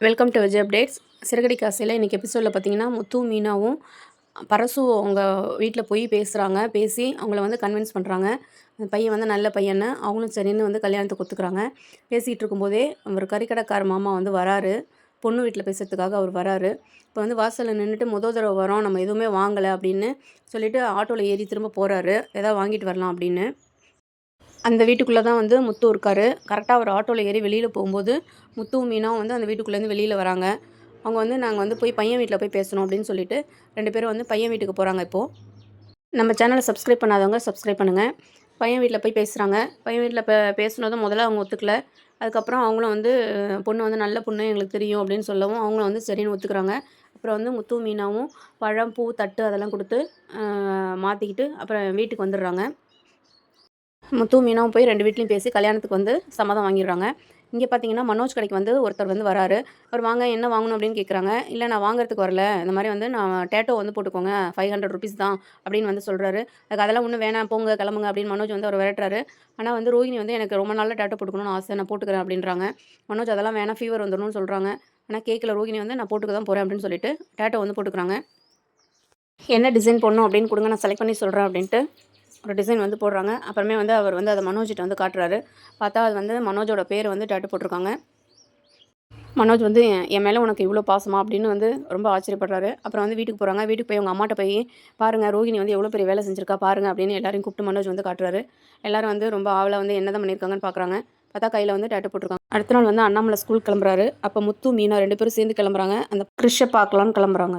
Welcome to Vijay updates. சிறகடி காசையில் இன்றைக்கி எபிசோடில் பார்த்தீங்கன்னா, முத்து மீனாவும் பரசு அவங்க வீட்டில் போய் பேசுகிறாங்க. பேசி அவங்கள வந்து கன்வின்ஸ் பண்ணுறாங்க. அந்த பையன் வந்து நல்ல பையன்னு அவங்களும் சரின்னு வந்து கல்யாணத்துக்கு ஒத்துக்கிறாங்க. பேசிகிட்டு இருக்கும்போதே ஒரு கறிக்கடைக்கார மாமா வந்து வராரு. பொண்ணு வீட்டில் பேசுகிறதுக்காக அவர் வராரு. இப்போ வந்து வாசலில் நின்றுட்டு தடவை வரோம், நம்ம எதுவுமே வாங்கலை அப்படின்னு சொல்லிவிட்டு ஆட்டோவில் ஏறி திரும்ப போகிறாரு. ஏதாவது வாங்கிட்டு வரலாம் அப்படின்னு. அந்த வீட்டுக்குள்ளே தான் வந்து முத்து இருக்கார். கரெக்டாக அவர் ஆட்டோவில் ஏறி வெளியில் போகும்போது முத்துவும் மீனாவும் வந்து அந்த வீட்டுக்குள்ளேருந்து வெளியில் வராங்க. அவங்க வந்து நாங்கள் வந்து போய் பையன் வீட்டில் போய் பேசணும் அப்படின்னு சொல்லிட்டு 2 பேரும் வந்து பையன் வீட்டுக்கு போகிறாங்க இப்போது. நம்ம சேனலை சப்ஸ்கிரைப் பண்ணாதவங்க சப்ஸ்கிரைப் பண்ணுங்கள். பையன் வீட்டில் போய் பேசுகிறாங்க. பையன் வீட்டில் பேசுனதும் முதல்ல அவங்க ஒத்துக்கல. அதுக்கப்புறம் அவங்களும் வந்து பொண்ணு வந்து நல்ல பொண்ணு எங்களுக்கு தெரியும் அப்படின்னு சொல்லவும் அவங்களும் வந்து சரின்னு ஒத்துக்கிறாங்க. அப்புறம் வந்து முத்து மீனாவும் பழம், பூ, தட்டு அதெல்லாம் கொடுத்து மாற்றிக்கிட்டு அப்புறம் வீட்டுக்கு வந்துடுறாங்க. முத்து மீனாவும் போய் 2 வீட்லேயும் பேசி கல்யாணத்துக்கு வந்து சம்மதம் வாங்கிடுறாங்க. இங்கே பார்த்தீங்கன்னா, மனோஜ் கடைக்கு வந்து ஒருத்தர் வந்து வராரு. அவர் வாங்க என்ன வாங்கணும் அப்படின்னு கேட்குறாங்க. இல்லை நான் வாங்குறதுக்கு வரல. இந்த மாதிரி வந்து நான் டேட்டோ வந்து போட்டுக்கோங்க. ₹500 தான் அப்படின்னு வந்து சொல்கிறாரு. அதுக்கு அதெல்லாம் ஒன்றும் வேணாம் போங்க கிளம்புங்க அப்படின்னு மனோஜ் வந்து அவர் விரட்டுறாரு. ஆனால் வந்து ரோஹிணி வந்து எனக்கு ரொம்ப நாளில் டேட்டோ போட்டுக்கணும்னு ஆசை, நான் போட்டுக்கிறேன் அப்படின்றாங்க. மனோஜ் அதெல்லாம் வேணாம், ஃபீவர் வந்துடணும்னு சொல்கிறாங்க. ஆனால் கேட்கல. ரோஹிணி வந்து நான் போட்டுக்க தான் போகிறேன் அப்படின்னு சொல்லிட்டு டேட்டோ வந்து போட்டுக்கிறாங்க. என்ன டிசைன் போடணும் அப்படின்னு கொடுங்க, நான் செலக்ட் பண்ணி சொல்கிறேன் அப்படின்ட்டு ஒரு டிசைன் வந்து போடுறாங்க. அப்புறமே வந்து அவர் வந்து அதை மனோஜ்கிட்ட வந்து காட்டுறாரு. பார்த்தா அது வந்து மனோஜோட பேர் வந்து டேட்டு போட்டிருக்காங்க. மனோஜ் வந்து என் மேலே உனக்கு இவ்வளோ பாசமா அப்படின்னு வந்து ரொம்ப ஆச்சரியப்படுறாரு. அப்புறம் வந்து வீட்டுக்கு போகிறாங்க. வீட்டுக்கு போய் அவங்க அம்மாட்ட போய் பாருங்கள் ரோஹிணி வந்து எவ்வளோ பெரிய வேலை செஞ்சுருக்கா பாருங்கள் அப்படின்னு எல்லாரையும் கூப்பிட்டு மனோஜ் வந்து காட்டுறாரு. எல்லோரும் வந்து ரொம்ப ஆவலாக வந்து என்ன தான் பண்ணியிருக்காங்கன்னு பார்க்குறாங்க. பார்த்தா கையில் வந்து டேட்டு போட்டிருக்காங்க. அடுத்த நாள் வந்து அண்ணாமலை ஸ்கூல் கிளம்புறாரு. அப்போ முத்து மீனா 2 பேரும் சேர்ந்து கிளம்புறாங்க. அந்த கிறிஷை பார்க்கலான்னு கிளம்புறாங்க.